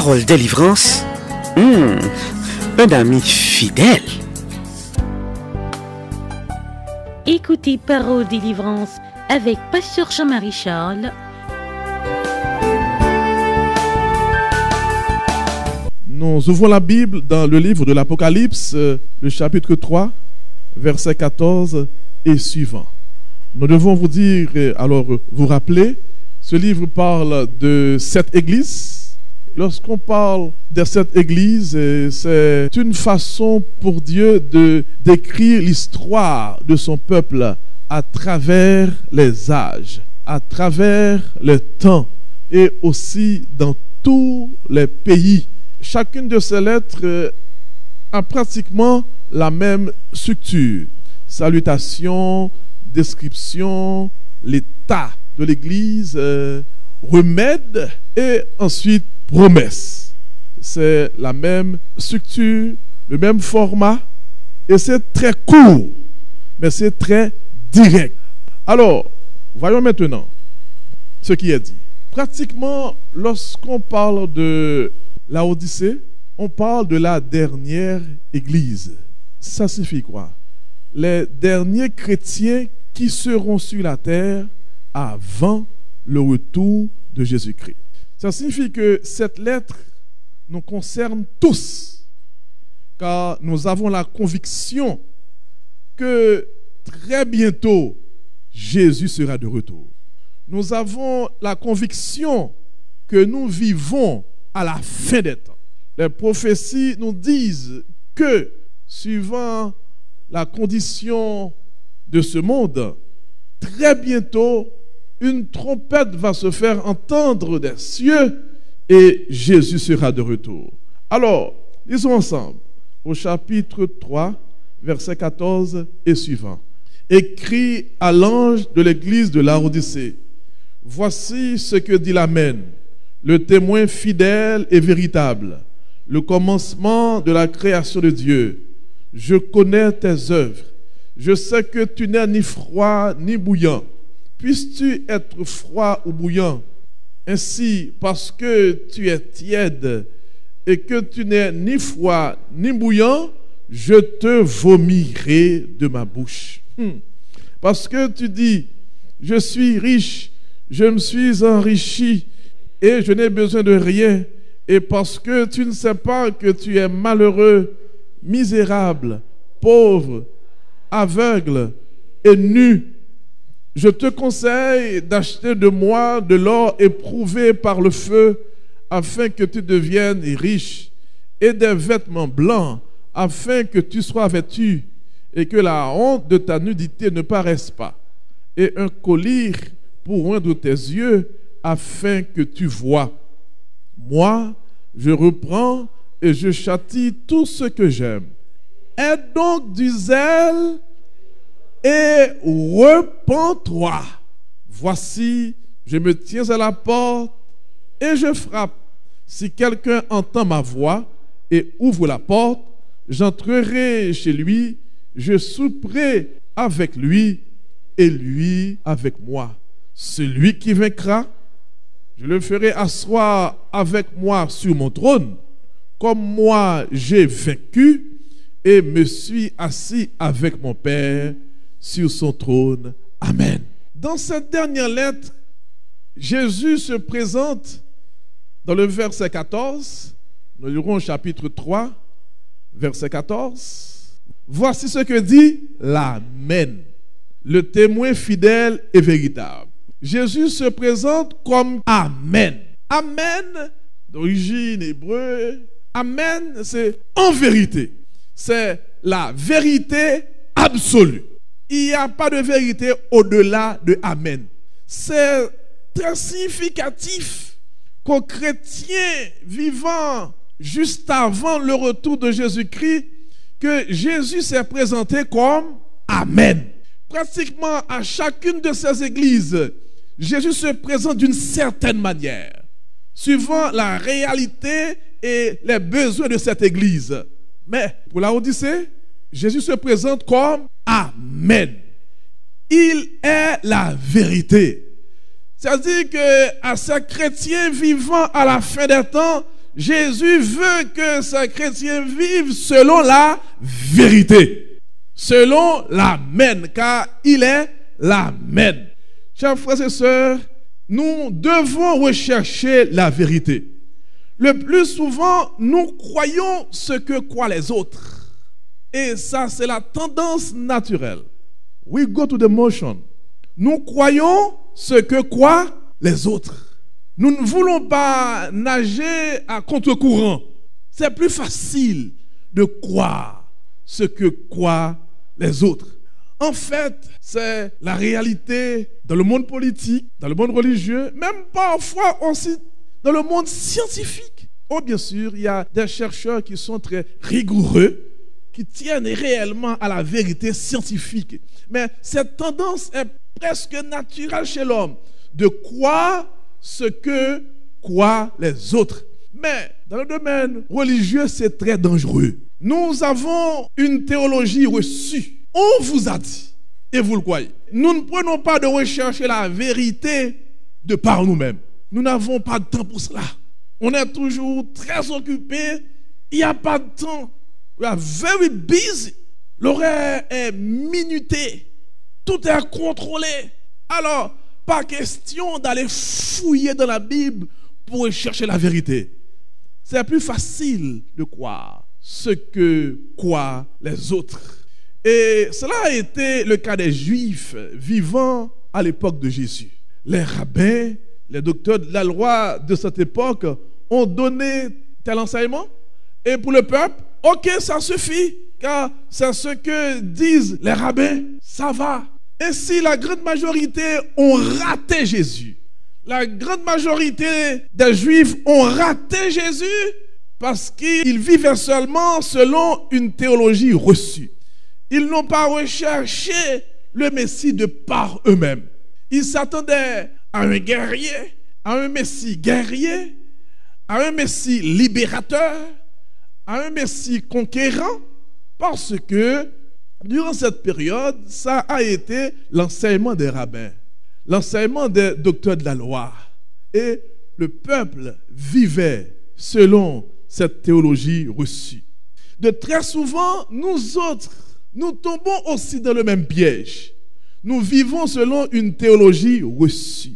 Parole délivrance, un ami fidèle. Écoutez Parole délivrance avec Pasteur Jean-Marie Charles. Nous ouvrons la Bible dans le livre de l'Apocalypse, le chapitre 3, verset 14 et suivant. Nous devons vous dire, alors vous rappeler, ce livre parle de 7 églises. Lorsqu'on parle de cette église, c'est une façon pour Dieu de décrire l'histoire de son peuple à travers les âges, à travers les temps et aussi dans tous les pays. Chacune de ces lettres a pratiquement la même structure. Salutation, description, l'état de l'église, remède et ensuite promesse. C'est la même structure, le même format et c'est très court, mais c'est très direct. Alors, voyons maintenant ce qui est dit. Pratiquement, lorsqu'on parle de Laodicée, on parle de la dernière église. Ça signifie quoi? Les derniers chrétiens qui seront sur la terre avant le retour de Jésus-Christ. Ça signifie que cette lettre nous concerne tous, car nous avons la conviction que très bientôt, Jésus sera de retour. Nous avons la conviction que nous vivons à la fin des temps. Les prophéties nous disent que, suivant la condition de ce monde, très bientôt, une trompette va se faire entendre des cieux et Jésus sera de retour. Alors, lisons ensemble au chapitre 3, verset 14 et suivant. Écrit à l'ange de l'église de Laodicée, voici ce que dit l'Amen, le témoin fidèle et véritable, le commencement de la création de Dieu. Je connais tes œuvres. Je sais que tu n'es ni froid ni bouillant. Puisses-tu être froid ou bouillant? Ainsi, parce que tu es tiède et que tu n'es ni froid ni bouillant, je te vomirai de ma bouche. Parce que tu dis, je suis riche, je me suis enrichi et je n'ai besoin de rien. Et parce que tu ne sais pas que tu es malheureux, misérable, pauvre, aveugle et nu, je te conseille d'acheter de moi de l'or éprouvé par le feu, afin que tu deviennes riche, et des vêtements blancs, afin que tu sois vêtu, et que la honte de ta nudité ne paraisse pas, et un collier pour oindre tes yeux, afin que tu vois. Moi, je reprends et je châtie tout ce que j'aime. Aie donc du zèle et repens-toi. Voici, je me tiens à la porte et je frappe. Si quelqu'un entend ma voix et ouvre la porte, j'entrerai chez lui, je souperai avec lui et lui avec moi. Celui qui vaincra, je le ferai asseoir avec moi sur mon trône, comme moi j'ai vaincu et me suis assis avec mon Père sur son trône. Amen. Dans cette dernière lettre, Jésus se présente dans le verset 14. Nous lirons au chapitre 3, verset 14. Voici ce que dit l'Amen, le témoin fidèle et véritable. Jésus se présente comme Amen. Amen, d'origine hébreu, Amen, c'est en vérité. C'est la vérité absolue. Il n'y a pas de vérité au-delà de Amen. C'est très significatif qu'aux chrétiens vivant juste avant le retour de Jésus-Christ, que Jésus s'est présenté comme Amen. Pratiquement à chacune de ces églises, Jésus se présente d'une certaine manière, suivant la réalité et les besoins de cette église. Mais pour Laodicée, Jésus se présente comme Amen. Il est la vérité. C'est-à-dire qu'à ces chrétiens vivant à la fin des temps, Jésus veut que ses chrétiens vivent selon la vérité, selon l'amen, car il est l'amen. Chers frères et sœurs, nous devons rechercher la vérité. Le plus souvent, nous croyons ce que croient les autres. Et ça, c'est la tendance naturelle. We go to the motion. Nous croyons ce que croient les autres. Nous ne voulons pas nager à contre-courant. C'est plus facile de croire ce que croient les autres. En fait, c'est la réalité dans le monde politique, dans le monde religieux, même parfois aussi dans le monde scientifique. Oh, bien sûr, il y a des chercheurs qui sont très rigoureux, qui tiennent réellement à la vérité scientifique. Mais cette tendance est presque naturelle chez l'homme, de croire ce que croient les autres. Mais dans le domaine religieux, c'est très dangereux. Nous avons une théologie reçue. On vous a dit, et vous le croyez. Nous ne prenons pas de rechercher la vérité de par nous-mêmes. Nous n'avons pas de temps pour cela. On est toujours très occupé. Il n'y a pas de temps. We are very busy. L'horaire est minuté. Tout est contrôlé. Alors, pas question d'aller fouiller dans la Bible pour rechercher la vérité. C'est plus facile de croire ce que croient les autres. Et cela a été le cas des Juifs vivant à l'époque de Jésus. Les rabbins, les docteurs de la loi de cette époque ont donné tel enseignement. Et pour le peuple, ok, ça suffit, car c'est ce que disent les rabbins, ça va. Et si la grande majorité ont raté Jésus, la grande majorité des Juifs ont raté Jésus parce qu'ils vivaient seulement selon une théologie reçue. Ils n'ont pas recherché le Messie de par eux-mêmes. Ils s'attendaient à un guerrier, à un Messie guerrier, à un Messie libérateur, à un Messie conquérant, parce que durant cette période, ça a été l'enseignement des rabbins, l'enseignement des docteurs de la loi. Et le peuple vivait selon cette théologie reçue. De très souvent, nous autres, nous tombons aussi dans le même piège. Nous vivons selon une théologie reçue.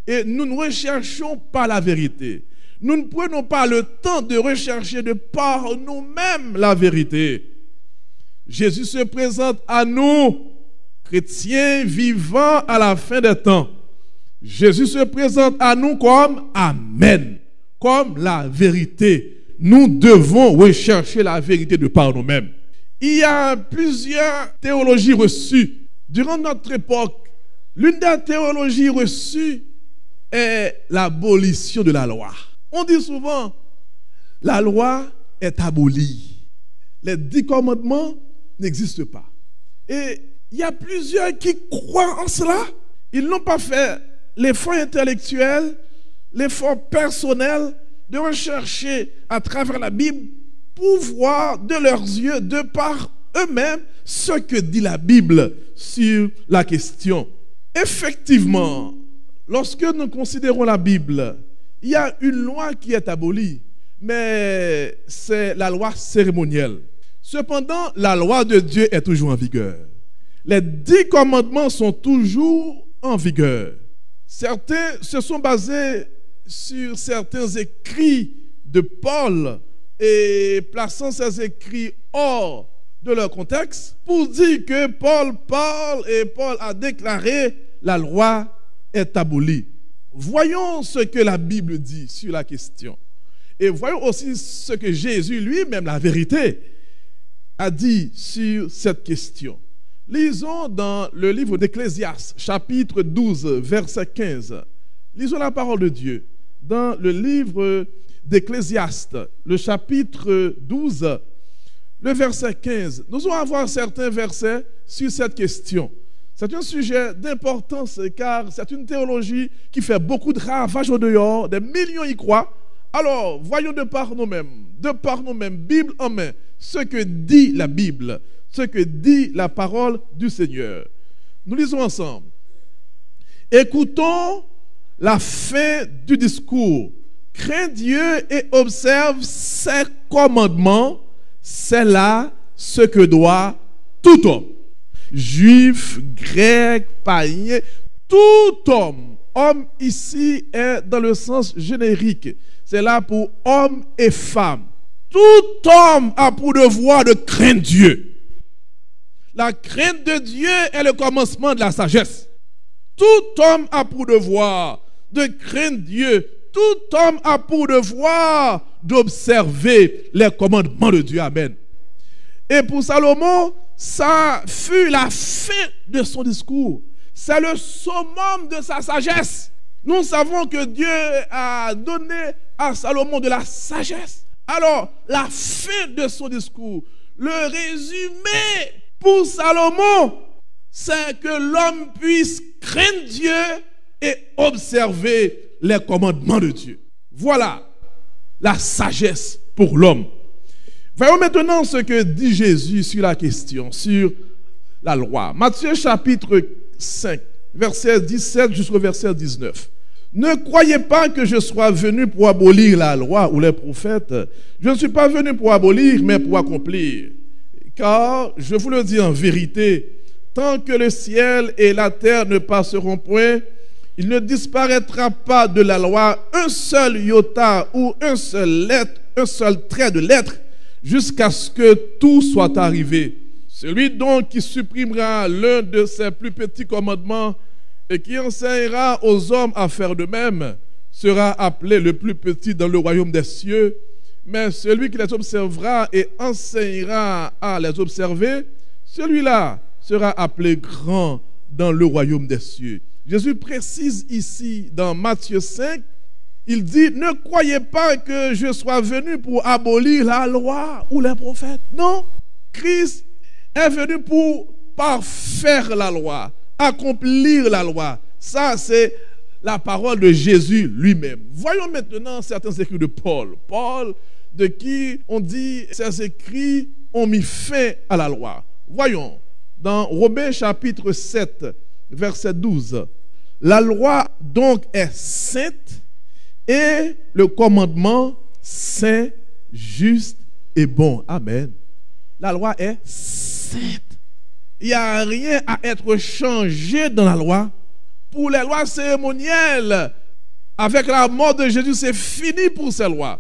Et nous ne recherchons pas la vérité. Nous ne prenons pas le temps de rechercher de par nous-mêmes la vérité. Jésus se présente à nous, chrétiens vivants à la fin des temps. Jésus se présente à nous comme Amen, comme la vérité. Nous devons rechercher la vérité de par nous-mêmes. Il y a plusieurs théologies reçues. Durant notre époque, l'une des théologies reçues est l'abolition de la loi. On dit souvent, la loi est abolie. Les 10 commandements n'existent pas. Et il y a plusieurs qui croient en cela. Ils n'ont pas fait l'effort intellectuel, l'effort personnel de rechercher à travers la Bible pour voir de leurs yeux, de par eux-mêmes, ce que dit la Bible sur la question. Effectivement, lorsque nous considérons la Bible, il y a une loi qui est abolie, mais c'est la loi cérémonielle. Cependant, la loi de Dieu est toujours en vigueur. Les 10 commandements sont toujours en vigueur. Certains se sont basés sur certains écrits de Paul et plaçant ces écrits hors de leur contexte pour dire que Paul parle et Paul a déclaré la loi est abolie. Voyons ce que la Bible dit sur la question. Et voyons aussi ce que Jésus lui-même, la vérité, a dit sur cette question. Lisons dans le livre d'Ecclésiaste, chapitre 12, verset 15. Lisons la parole de Dieu. Dans le livre d'Ecclésiaste, le chapitre 12, le verset 15. Nous allons avoir certains versets sur cette question. C'est un sujet d'importance car c'est une théologie qui fait beaucoup de ravages au dehors, des millions y croient. Alors, voyons de par nous-mêmes, Bible en main, ce que dit la Bible, ce que dit la parole du Seigneur. Nous lisons ensemble. Écoutons la fin du discours, craint Dieu et observe ses commandements, c'est là ce que doit tout homme. Juif, grec, païen, tout homme. Homme ici est dans le sens générique. C'est là pour homme et femme. Tout homme a pour devoir de craindre Dieu. La crainte de Dieu est le commencement de la sagesse. Tout homme a pour devoir de craindre Dieu. Tout homme a pour devoir d'observer les commandements de Dieu. Amen. Et pour Salomon, ça fut la fin de son discours. C'est le summum de sa sagesse. Nous savons que Dieu a donné à Salomon de la sagesse. Alors, la fin de son discours, le résumé pour Salomon, c'est que l'homme puisse craindre Dieu et observer les commandements de Dieu. Voilà la sagesse pour l'homme. Voyons maintenant ce que dit Jésus sur la question, sur la loi. Matthieu chapitre 5, verset 17 jusqu'au verset 19. Ne croyez pas que je sois venu pour abolir la loi ou les prophètes. Je ne suis pas venu pour abolir, mais pour accomplir. Car, je vous le dis en vérité, tant que le ciel et la terre ne passeront point, il ne disparaîtra pas de la loi un seul iota ou un seul trait de lettre, jusqu'à ce que tout soit arrivé. Celui donc qui supprimera l'un de ses plus petits commandements et qui enseignera aux hommes à faire de même sera appelé le plus petit dans le royaume des cieux. Mais celui qui les observera et enseignera à les observer, celui-là sera appelé grand dans le royaume des cieux. Jésus précise ici dans Matthieu 5, il dit, ne croyez pas que je sois venu pour abolir la loi ou les prophètes. Non, Christ est venu pour parfaire la loi, accomplir la loi. Ça, c'est la parole de Jésus lui-même. Voyons maintenant certains écrits de Paul. Paul, de qui on dit, ses écrits ont mis fin à la loi. Voyons, dans Romains chapitre 7, verset 12. La loi donc est sainte et le commandement saint, juste et bon. Amen. La loi est sainte. Il n'y a rien à être changé dans la loi. Pour les lois cérémonielles, avec la mort de Jésus, c'est fini pour ces lois.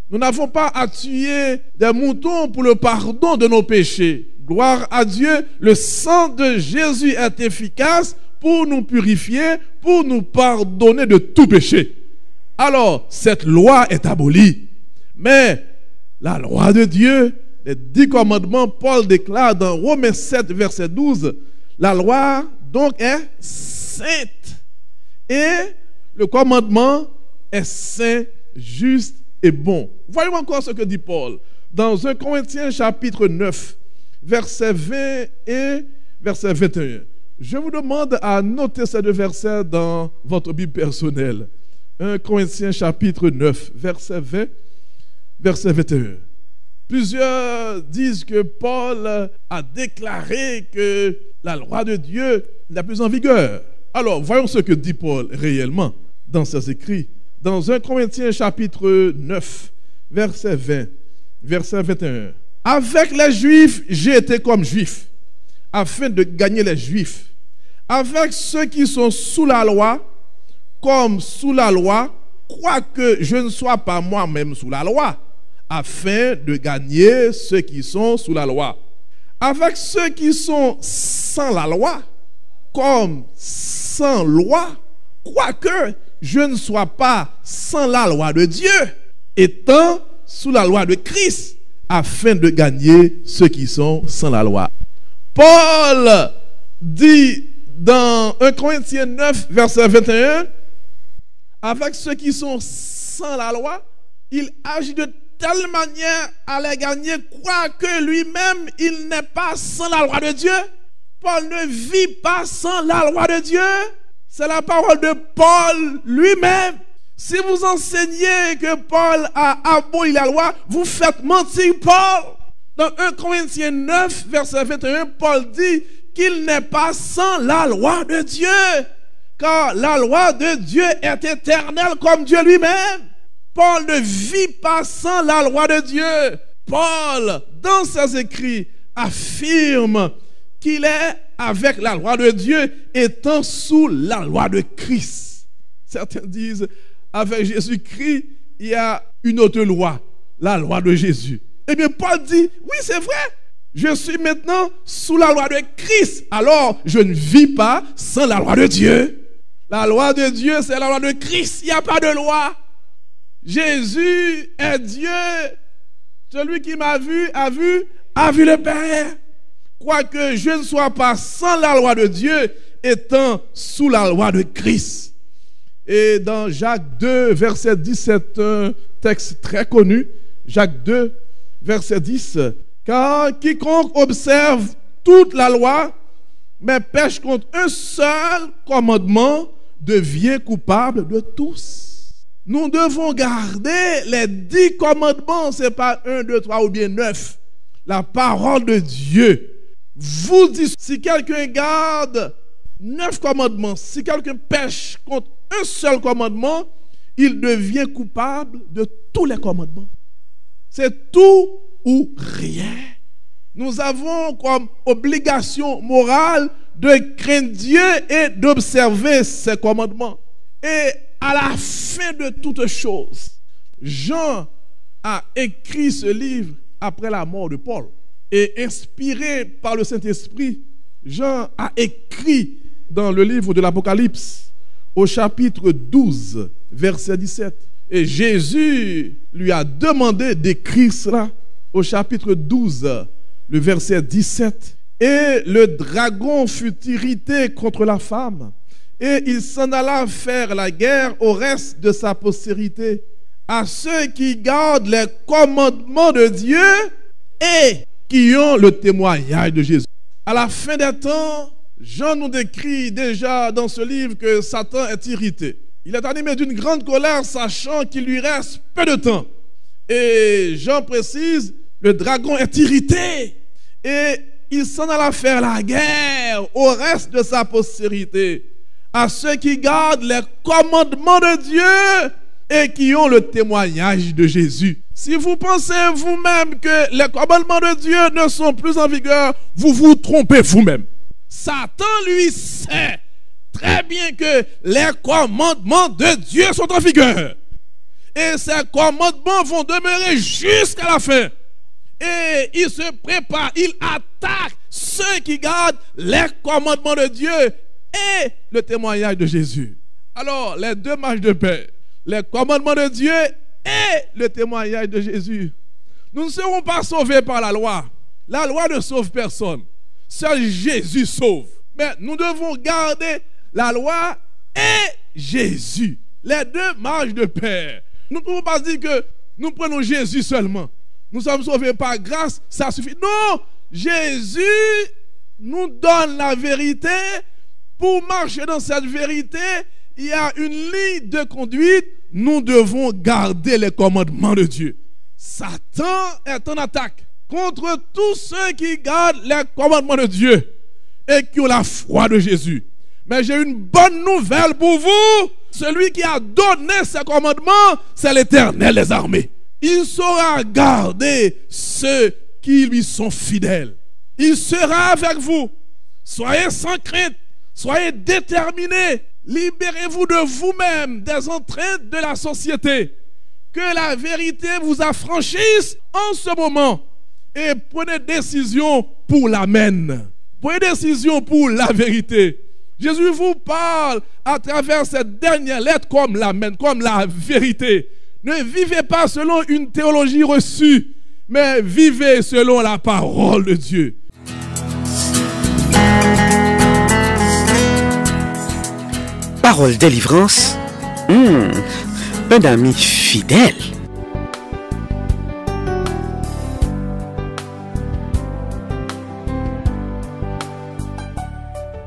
Nous n'avons pas à tuer des moutons pour le pardon de nos péchés. Gloire à Dieu, le sang de Jésus est efficace pour nous purifier, pour nous pardonner de tout péché. Alors, cette loi est abolie. Mais la loi de Dieu, les 10 commandements, Paul déclare dans Romains 7, verset 12, la loi donc est sainte. Et le commandement est saint, juste et bon. Voyons encore ce que dit Paul dans 1 Corinthiens chapitre 9, verset 20 et verset 21. Je vous demande à noter ces 2 versets dans votre Bible personnelle. 1 Corinthiens chapitre 9, verset 20, verset 21. Plusieurs disent que Paul a déclaré que la loi de Dieu n'est plus en vigueur. Alors, voyons ce que dit Paul réellement dans ses écrits. Dans 1 Corinthiens chapitre 9, verset 20, verset 21. Avec les Juifs, j'ai été comme Juif, afin de gagner les Juifs. Avec ceux qui sont sous la loi, comme sous la loi, quoique je ne sois pas moi-même sous la loi, afin de gagner ceux qui sont sous la loi. Avec ceux qui sont sans la loi, comme sans loi, quoique je ne sois pas sans la loi de Dieu, étant sous la loi de Christ, afin de gagner ceux qui sont sans la loi. Paul dit dans 1 Corinthiens 9, verset 21, avec ceux qui sont sans la loi, il agit de telle manière à les gagner, quoique lui-même, il n'est pas sans la loi de Dieu. Paul ne vit pas sans la loi de Dieu. C'est la parole de Paul lui-même. Si vous enseignez que Paul a aboli la loi, vous faites mentir Paul. Dans 1 Corinthiens 9, verset 21, Paul dit qu'il n'est pas sans la loi de Dieu. Car la loi de Dieu est éternelle comme Dieu lui-même. Paul ne vit pas sans la loi de Dieu. Paul, dans ses écrits, affirme qu'il est avec la loi de Dieu, étant sous la loi de Christ. Certains disent, avec Jésus-Christ, il y a une autre loi, la loi de Jésus. Eh bien, Paul dit, oui, c'est vrai, je suis maintenant sous la loi de Christ. Alors, je ne vis pas sans la loi de Dieu. La loi de Dieu, c'est la loi de Christ. Il n'y a pas de loi. Jésus est Dieu. Celui qui m'a vu a vu le Père. Quoique je ne sois pas sans la loi de Dieu, étant sous la loi de Christ. Et dans Jacques 2, verset 17, un texte très connu, Jacques 2, verset 10, car quiconque observe toute la loi, mais pêche contre un seul commandement, devient coupable de tous. Nous devons garder les 10 commandements, ce n'est pas 1, 2, 3 ou bien 9. La parole de Dieu vous dit, si quelqu'un garde 9 commandements, si quelqu'un pêche contre un seul commandement, il devient coupable de tous les commandements. C'est tout ou rien. Nous avons comme obligation morale de craindre Dieu et d'observer ses commandements. Et à la fin de toutes choses, Jean a écrit ce livre après la mort de Paul. Et inspiré par le Saint-Esprit, Jean a écrit dans le livre de l'Apocalypse, au chapitre 12, verset 17. Et Jésus lui a demandé d'écrire cela au chapitre 12, le verset 17. Et le dragon fut irrité contre la femme, et il s'en alla faire la guerre au reste de sa postérité, à ceux qui gardent les commandements de Dieu et qui ont le témoignage de Jésus. À la fin des temps, Jean nous décrit déjà dans ce livre que Satan est irrité. Il est animé d'une grande colère, sachant qu'il lui reste peu de temps. Et Jean précise, le dragon est irrité. Et il s'en alla faire la guerre au reste de sa postérité, à ceux qui gardent les commandements de Dieu et qui ont le témoignage de Jésus. Si vous pensez vous-même que les commandements de Dieu ne sont plus en vigueur, vous vous trompez vous-même. Satan, lui, sait très bien que les commandements de Dieu sont en vigueur. Et ces commandements vont demeurer jusqu'à la fin. Et il se prépare, il attaque ceux qui gardent les commandements de Dieu et le témoignage de Jésus. Alors, les deux marches de paix, les commandements de Dieu et le témoignage de Jésus. Nous ne serons pas sauvés par la loi. La loi ne sauve personne. Seul Jésus sauve. Mais nous devons garder la loi et Jésus. Les deux marches de paix. Nous ne pouvons pas dire que nous prenons Jésus seulement. Nous sommes sauvés par grâce, ça suffit. Non, Jésus nous donne la vérité. Pour marcher dans cette vérité, il y a une ligne de conduite. Nous devons garder les commandements de Dieu. Satan est en attaque contre tous ceux qui gardent les commandements de Dieu et qui ont la foi de Jésus. Mais j'ai une bonne nouvelle pour vous. Celui qui a donné ces commandements, c'est l'Éternel des armées. Il saura garder ceux qui lui sont fidèles. Il sera avec vous. Soyez sans crainte. Soyez déterminés. Libérez-vous de vous-même des entraînes de la société. Que la vérité vous affranchisse en ce moment. Et prenez décision pour l'amen. Prenez décision pour la vérité. Jésus vous parle à travers cette dernière lettre comme l'amen, comme la vérité. Ne vivez pas selon une théologie reçue, mais vivez selon la parole de Dieu. Parole délivrance, un ami fidèle.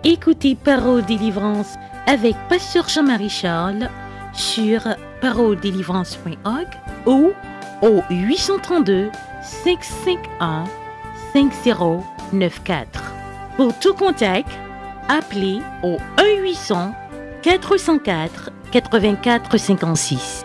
Écoutez Parole délivrance avec Pasteur Jean-Marie Charles sur paroledélivrance.org ou au 832 551 5094. Pour tout contact, appelez au 1-800 404 84 56.